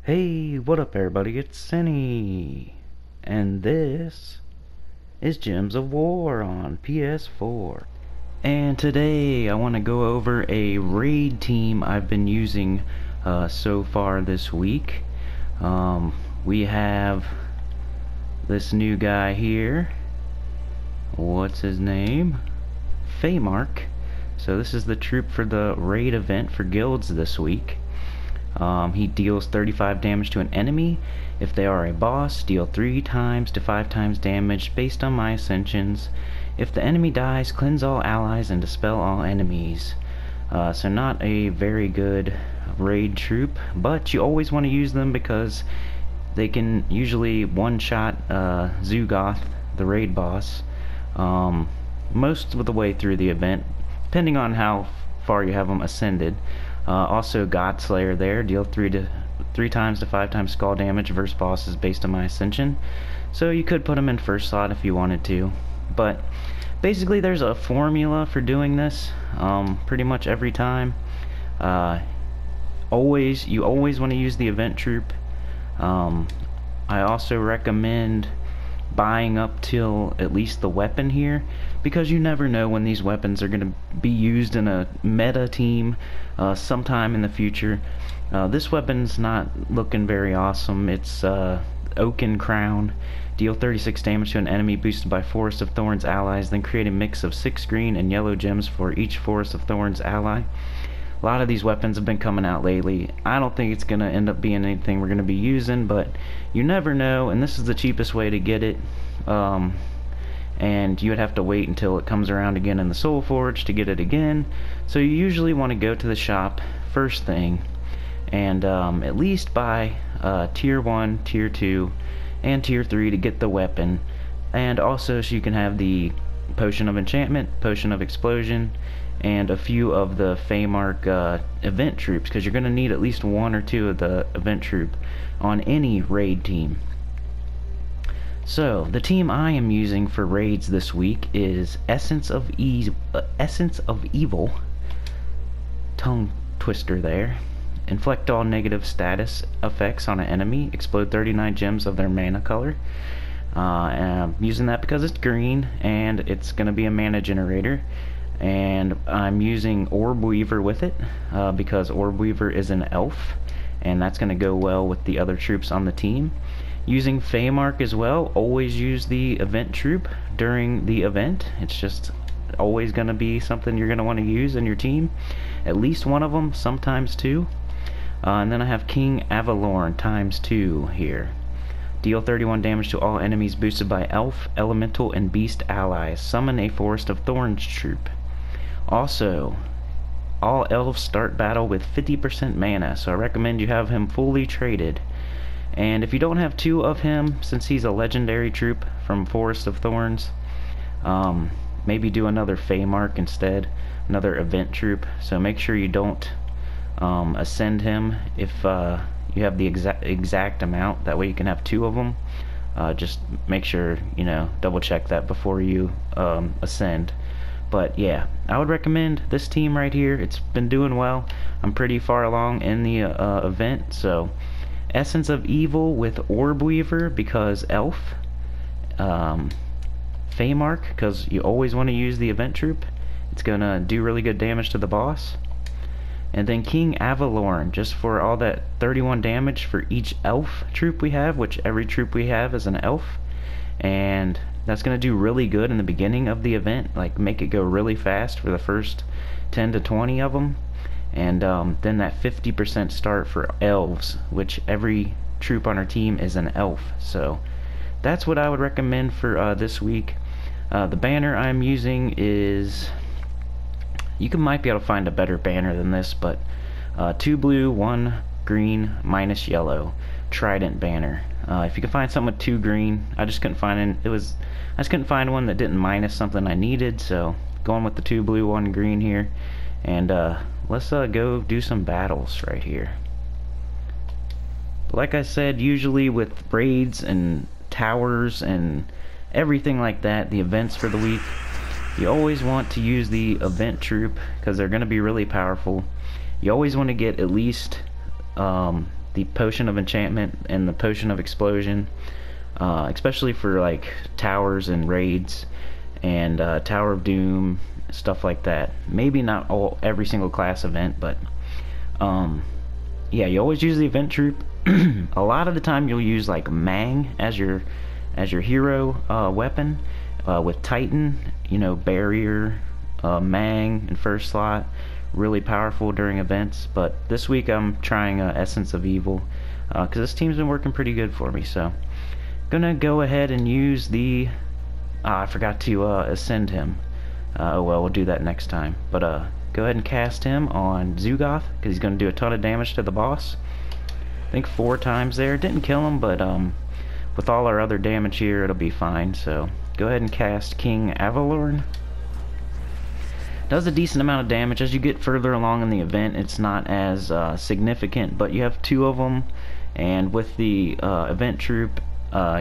Hey, what up everybody, it's Sinny, and this is Gems of War on PS4. And today I want to go over a raid team I've been using so far this week. We have this new guy here. What's his name? Feymark. So this is the troop for the raid event for guilds this week. He deals 35 damage to an enemy. If they are a boss, deal 3 times to 5 times damage based on my ascensions. If the enemy dies, cleanse all allies and dispel all enemies. So not a very good raid troop, but you always want to use them because they can usually one-shot Zugoth, the raid boss, most of the way through the event, depending on how far you have them ascended. Also Godslayer there, deal 3 times to 5 times skull damage versus bosses based on my ascension. So you could put them in first slot if you wanted to. But basically there's a formula for doing this pretty much every time. You always want to use the event troop. I also recommend buying up till at least the weapon here, because you never know when these weapons are going to be used in a meta team sometime in the future. This weapon's not looking very awesome. It's Oaken Crown. Deal 36 damage to an enemy boosted by Forest of Thorns allies, then create a mix of 6 green and yellow gems for each Forest of Thorns ally. A lot of these weapons have been coming out lately. I don't think it's going to end up being anything we're going to be using, but you never know, and this is the cheapest way to get it. And you would have to wait until it comes around again in the soulforge to get it again. So you usually want to go to the shop first thing and at least buy tier 1, tier 2, and tier 3 to get the weapon, and also so you can have the potion of enchantment, potion of explosion, and a few of the Feymark event troops, because you're going to need at least 1 or 2 of the event troop on any raid team. So the team I am using for raids this week is Essence of Evil, tongue twister there. Inflict all negative status effects on an enemy, explode 39 gems of their mana color. I'm using that because it's green and it's going to be a mana generator. And I'm using Orbweaver with it because Orbweaver is an elf, and that's going to go well with the other troops on the team. Using Feymark as well. Always use the event troop during the event. It's just always going to be something you're going to want to use in your team. At least one of them, sometimes 2. And then I have King Avalorn times 2 here. Deal 31 damage to all enemies boosted by elf, elemental, and beast allies. Summon a Forest of Thorns troop. Also, all elves start battle with 50% mana, so I recommend you have him fully traded. And if you don't have 2 of him, since he's a legendary troop from Forest of Thorns, maybe do another Feymark instead, another event troop. So make sure you don't ascend him if you have the exact amount. That way you can have 2 of them. Just make sure, double check that before you ascend. But yeah, I would recommend this team right here. It's been doing well. I'm pretty far along in the event. So Essence of Evil with Orbweaver because elf, Feymark because you always want to use the event troop. It's gonna do really good damage to the boss. And then King Avalorn just for all that 31 damage for each elf troop we have, which every troop we have is an elf. And that's going to do really good in the beginning of the event, like make it go really fast for the first 10 to 20 of them. And then that 50% start for elves, which every troop on our team is an elf. So that's what I would recommend for this week. The banner I'm using is, might be able to find a better banner than this, but 2 blue, 1 green, minus yellow. Trident banner. If you can find something with 2 green, I just couldn't find I just couldn't find one that didn't minus something I needed, so going with the 2 blue, 1 green here. And let's go do some battles right here. But like I said, usually with raids and towers and everything like that, the events for the week, you always want to use the event troop because they're going to be really powerful. You always want to get at least the potion of enchantment and the potion of explosion, especially for like towers and raids and Tower of Doom, stuff like that. Maybe not every single class event, but yeah, you always use the event troop. A lot of the time you'll use like Mang as your hero weapon, with Titan, you know, barrier, Mang in first slot, really powerful during events. But this week I'm trying Essence of Evil, because this team's been working pretty good for me. So gonna go ahead and use the I forgot to ascend him. Oh well, we'll do that next time. But go ahead and cast him on Zugoth, because he's gonna do a ton of damage to the boss. I think 4 times there. Didn't kill him, but with all our other damage here, it'll be fine. So go ahead and cast King Avalorn. Does a decent amount of damage. As you get further along in the event, it's not as significant, but you have 2 of them, and with the event troop,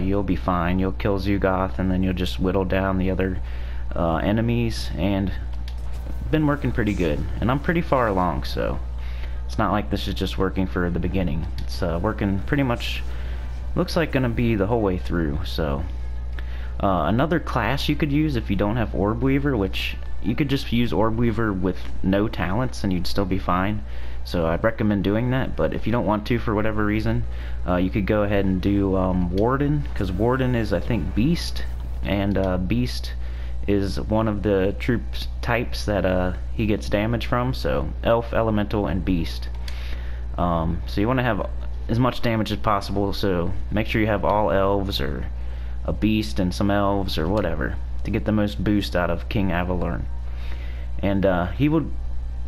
you'll be fine. You'll kill Zugoth, and then you'll just whittle down the other enemies, and been working pretty good. And I'm pretty far along, so it's not like this is just working for the beginning. It's working pretty much, looks like gonna be the whole way through. So another class you could use if you don't have Orbweaver, which you could just use Orbweaver with no talents and you'd still be fine. So I'd recommend doing that. But if you don't want to for whatever reason, you could go ahead and do Warden, because Warden is, I think, Beast, and Beast is one of the troop types that he gets damage from. So Elf, Elemental, and Beast. So you want to have as much damage as possible, so make sure you have all elves or a beast and some elves or whatever to get the most boost out of King Avalorn. And he would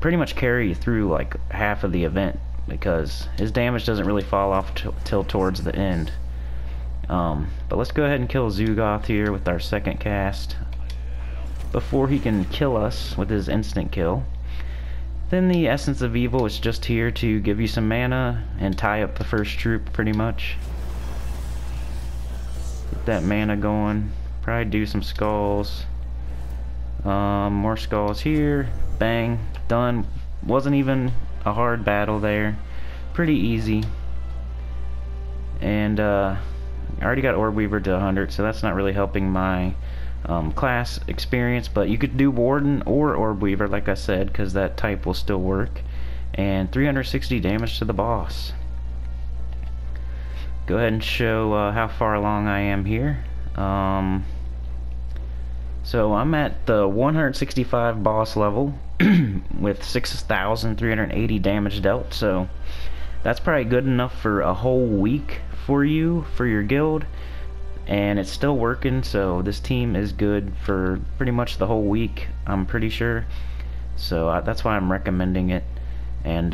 pretty much carry you through like half of the event, because his damage doesn't really fall off till towards the end. But let's go ahead and kill Zugoth here with our second cast before he can kill us with his instant kill. Then the Essence of Evil is just here to give you some mana and tie up the first troop pretty much. Get that mana going. Probably do some skulls. More skulls here. Bang. Done. Wasn't even a hard battle there. Pretty easy. And I already got Orbweaver to 100, so that's not really helping my class experience. But you could do Warden or Orbweaver, like I said, because that type will still work. And 360 damage to the boss. Go ahead and show how far along I am here. So I'm at the 165 boss level with 6,380 damage dealt, so that's probably good enough for a whole week for you, for your guild, and it's still working. So this team is good for pretty much the whole week, I'm pretty sure. So that's why I'm recommending it. And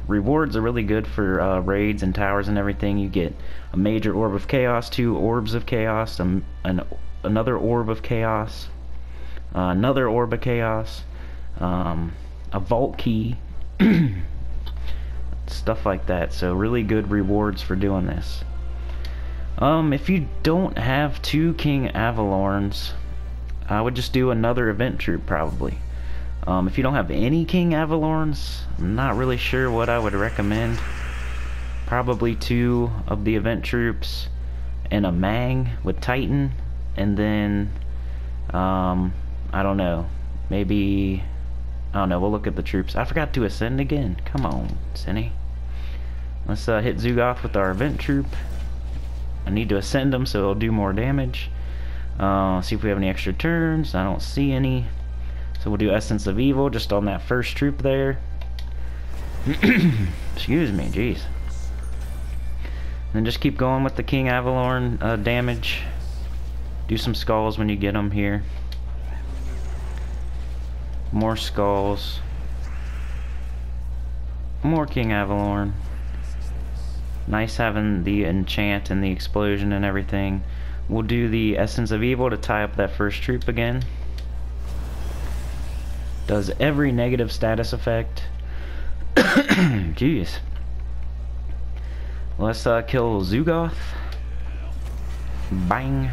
rewards are really good for raids and towers and everything. You get a major orb of chaos, 2 orbs of chaos, another orb of chaos, another orb of chaos, a vault key, stuff like that. So really good rewards for doing this. If you don't have 2 King Avalorns, I would just do another event troop probably. If you don't have any King Avalorns, I'm not really sure what I would recommend. Probably 2 of the event troops and a Mang with Titan, and then I don't know, maybe, I don't know, we'll look at the troops. I forgot to ascend again. Come on, Sinny. Let's hit Zugoth with our event troop. I need to ascend him so it'll do more damage. See if we have any extra turns. I don't see any. So we'll do Essence of Evil just on that first troop there. Excuse me, jeez. Then just keep going with the King Avalorn damage. Do some skulls when you get them here. More skulls. More King Avalorn. Nice having the enchant and the explosion and everything. We'll do the Essence of Evil to tie up that first troop again. Does every negative status effect. Jeez. Let's kill Zugoth. Bang.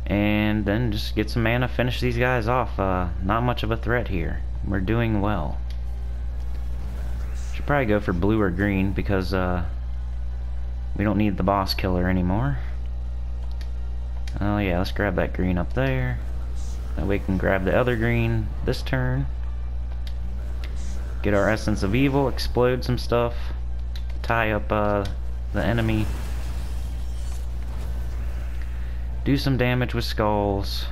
And then just get some mana, finish these guys off. Not much of a threat here. We're doing well. Should should probably go for blue or green because we don't need the boss killer anymore. Oh yeah, let's grab that green up there. Then we can grab the other green this turn. Get our Essence of Evil, explode some stuff, tie up the enemy. Do some damage with skulls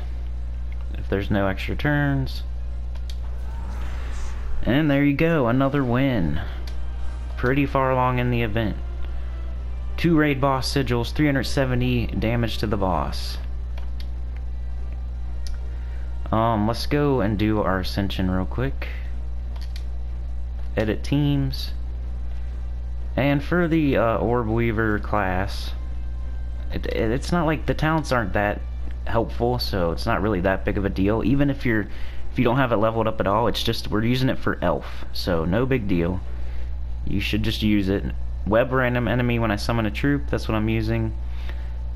if there's no extra turns. And there you go, another win. Pretty far along in the event. 2 raid boss sigils, 370 damage to the boss. Let's go and do our Ascension real quick. Edit teams. And for the Orbweaver class, it's not like the talents aren't that helpful, so it's not really that big of a deal. Even if you don't have it leveled up at all, it's just we're using it for elf, so no big deal. You should just use it. Web random enemy when I summon a troop, that's what I'm using.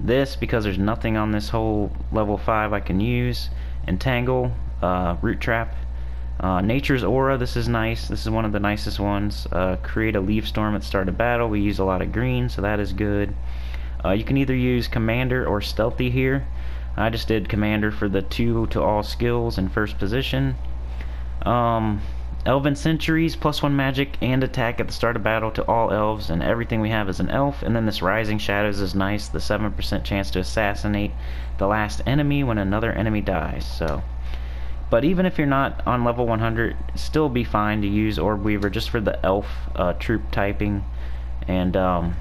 This, because there's nothing on this whole level 5 I can use. Entangle, root trap. Nature's Aura, this is nice. This is one of the nicest ones. Create a leaf storm at start of battle. We use a lot of green, so that is good. You can either use Commander or Stealthy here. I just did Commander for the 2 to all skills in first position. Elven Sentries, +1 magic and attack at the start of battle to all elves, and everything we have is an elf. And then this Rising Shadows is nice, the 7% chance to assassinate the last enemy when another enemy dies. So, but even if you're not on level 100, still be fine to use Orbweaver just for the elf troop typing. And I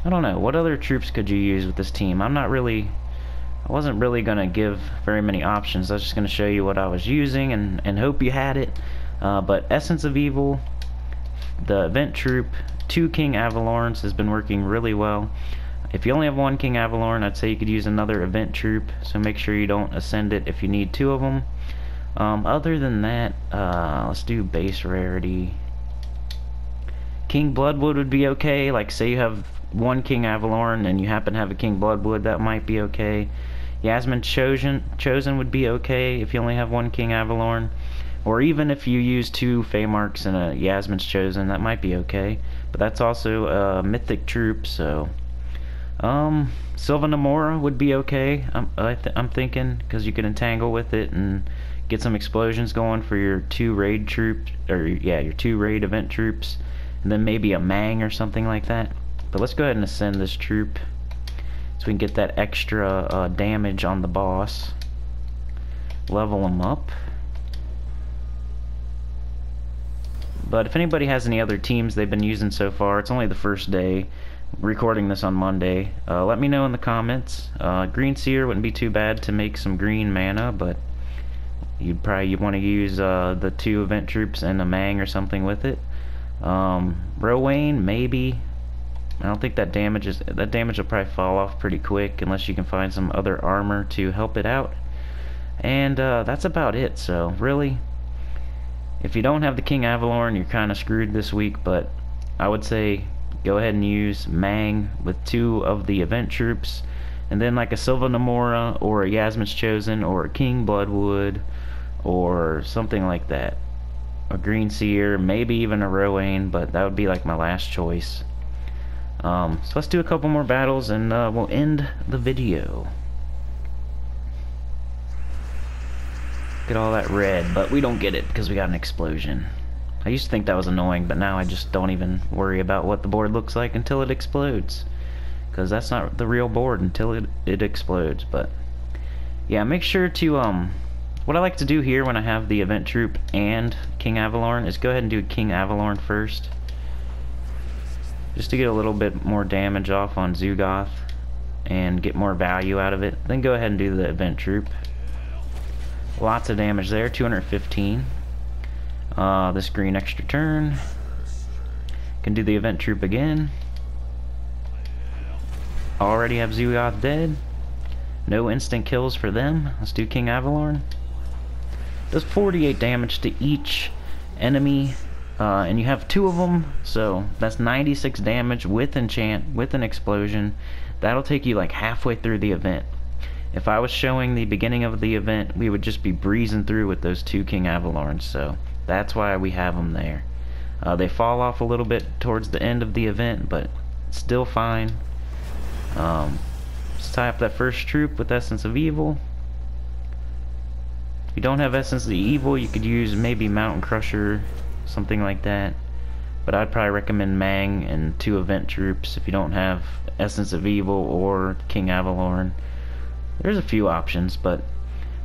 don't know, what other troops could you use with this team? I wasn't really gonna give very many options. I was just gonna show you what I was using and hope you had it. But Essence of Evil, the event troop, 2 King Avalorns has been working really well. If you only have 1 King Avalorn, I'd say you could use another event troop, so make sure you don't ascend it if you need 2 of them. Other than that, let's do base rarity. King Bloodwood would be okay. Like, say you have 1 King Avalorn and you happen to have a King Bloodwood, that might be okay. Yasmin's Chosen would be okay if you only have 1 King Avalorn. Or even if you use 2 Feymarks and a Yasmin's Chosen, that might be okay. But that's also a mythic troop, so... Sylva Namora would be okay, I'm thinking, because you could entangle with it and get some explosions going for your 2 raid troops, or yeah, your 2 raid event troops, and then maybe a Mang or something like that. But let's go ahead and ascend this troop so we can get that extra damage on the boss. Level them up. But if anybody has any other teams they've been using so far, it's only the first day, recording this on Monday, let me know in the comments. Green Seer wouldn't be too bad to make some green mana, but you'd want to use the 2 event troops and a Mang or something with it. Rowan, maybe. I don't think that damage will probably fall off pretty quick unless you can find some other armor to help it out. And that's about it. So really, if you don't have the King Avalorn, you're kind of screwed this week, but I would say go ahead and use Mang with 2 of the event troops, and then like a Sylva Namora or a Yasmin's Chosen or a King Bloodwood or something like that. A Green Seer, maybe even a Rowan, but that would be like my last choice. So let's do a couple more battles and we'll end the video. Get all that red, but we don't get it because we got an explosion. I used to think that was annoying, but now I just don't even worry about what the board looks like until it explodes, because that's not the real board until it explodes. But yeah, make sure to what I like to do here when I have the event troop and King Avalorn is go ahead and do King Avalorn first, just to get a little bit more damage off on Zugoth and get more value out of it. Then go ahead and do the event troop. Lots of damage there, 215. This green extra turn. Can do the event troop again. Already have Zugoth dead. No instant kills for them. Let's do King Avalorn. Does 48 damage to each enemy, and you have 2 of them, so that's 96 damage with enchant, with an explosion. That'll take you like halfway through the event. If I was showing the beginning of the event, we would just be breezing through with those 2 King Avalorns, so that's why we have them there. They fall off a little bit towards the end of the event, but still fine. Let's tie up that first troop with Essence of Evil. If you don't have Essence of Evil, you could use maybe Mountain Crusher, something like that. But I'd probably recommend Mang and 2 event troops if you don't have Essence of Evil or King Avalorn. There's a few options, but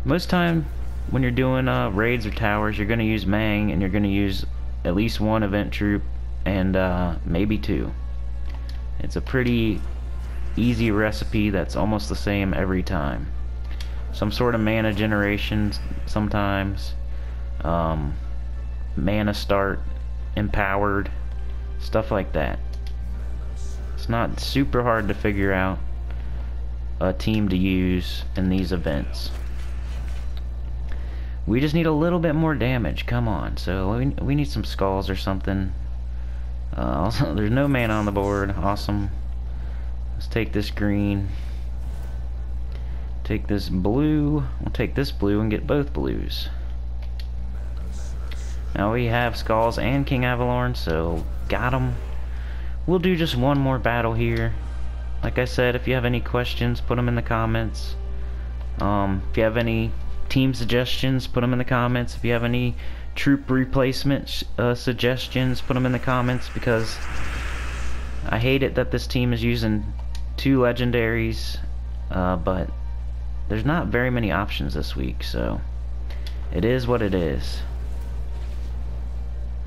most time when you're doing raids or towers, you're going to use Mang, and you're going to use at least 1 event troop and maybe 2. It's a pretty easy recipe that's almost the same every time. Some sort of mana generation sometimes, mana start, empowered, stuff like that. It's not super hard to figure out a team to use in these events. We just need a little bit more damage, come on. So we need some skulls or something. Also, there's no mana on the board, awesome. Let's take this green, take this blue, we'll take this blue and get both blues. Now we have Skulls and King Avalorn, so got him. We'll do just one more battle here. Like I said, if you have any questions, put them in the comments. If you have any team suggestions, put them in the comments. If you have any troop replacement suggestions, put them in the comments, because I hate it that this team is using 2 legendaries, but there's not very many options this week, so it is what it is.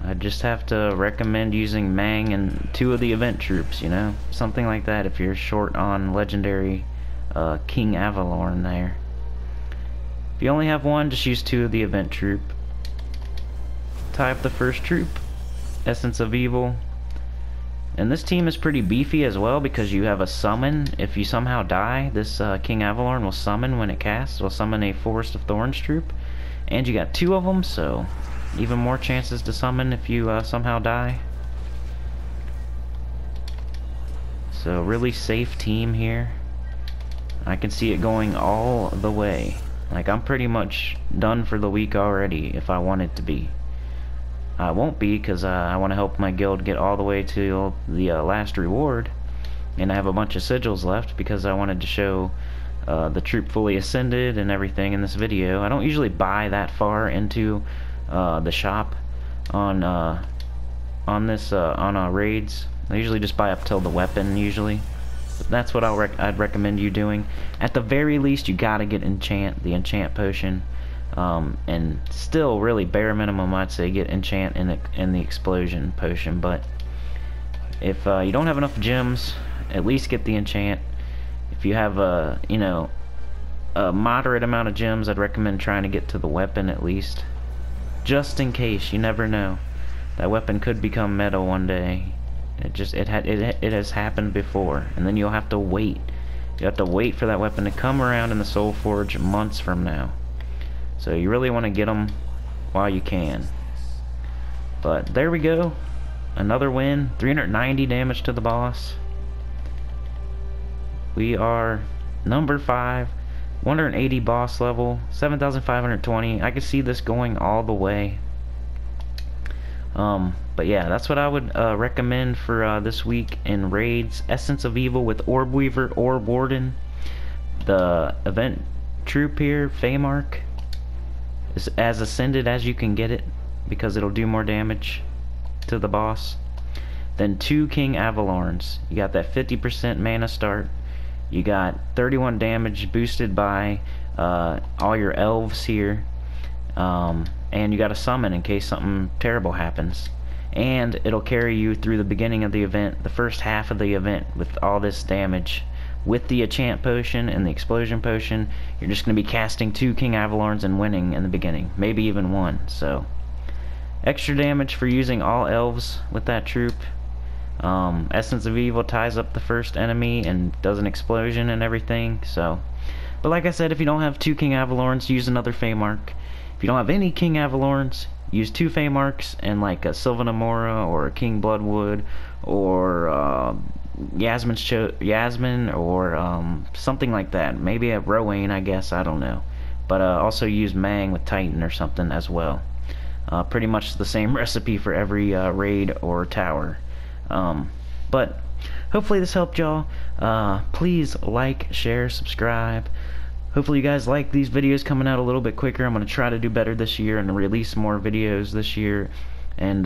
I just have to recommend using Mang and 2 of the event troops, you know, something like that if you're short on legendary King Avalorn there. If you only have 1, just use 2 of the event troop. Tie up the first troop, Essence of Evil. And this team is pretty beefy as well, because you have a summon. If you somehow die, this King Avalorn will summon when it casts. Will summon a Forest of Thorns troop. And you got 2 of them, so even more chances to summon if you somehow die. So really safe team here. I can see it going all the way. Like, I'm pretty much done for the week already if I want it to be. I won't be, because I want to help my guild get all the way to the last reward. And I have a bunch of sigils left because I wanted to show the troop fully ascended and everything in this video. I don't usually buy that far into the shop on raids. I usually just buy up till the weapon usually. But that's what I'd recommend you doing. At the very least, you gotta get the enchant potion, and still really bare minimum I'd say get enchant and the explosion potion. But if you don't have enough gems, at least get the enchant. If you have a moderate amount of gems, I'd recommend trying to get to the weapon at least. Just in case, you never know. That weapon could become meta one day. It has happened before, and then you'll have to wait. You have to wait for that weapon to come around in the soulforge months from now. So you really want to get them while you can. But there we go. Another win. 390 damage to the boss. We are number 5. 180 boss level, 7,520. I could see this going all the way. But yeah, that's what I would recommend for this week in raids. Essence of Evil with Orbweaver, Orb Warden. The event troop here, Feymark, is as ascended as you can get it, because it'll do more damage to the boss. Then 2 King Avalorns. You got that 50% mana start. You got 31 damage boosted by all your elves here, and you got a summon in case something terrible happens. And it'll carry you through the beginning of the event, the first half of the event, with all this damage. With the enchant potion and the explosion potion, you're just going to be casting 2 King Avalorns and winning in the beginning, maybe even 1. So extra damage for using all elves with that troop. Essence of Evil ties up the first enemy and does an explosion and everything. So, but like I said, if you don't have 2 King Avalorns, use another Feymark. If you don't have any King Avalorns, use 2 Feymarks and like a Sylvanamora or a King Bloodwood or Yasmin or something like that. Maybe a Rowan, I guess, I don't know. But also use Mang with Titan or something as well. Pretty much the same recipe for every raid or tower. But hopefully this helped y'all. Please like, share, subscribe. Hopefully you guys like these videos coming out a little bit quicker. I'm going to try to do better this year and release more videos this year. And,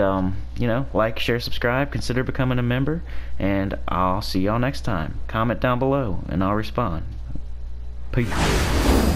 you know, like, share, subscribe, consider becoming a member. And I'll see y'all next time. Comment down below and I'll respond. Peace.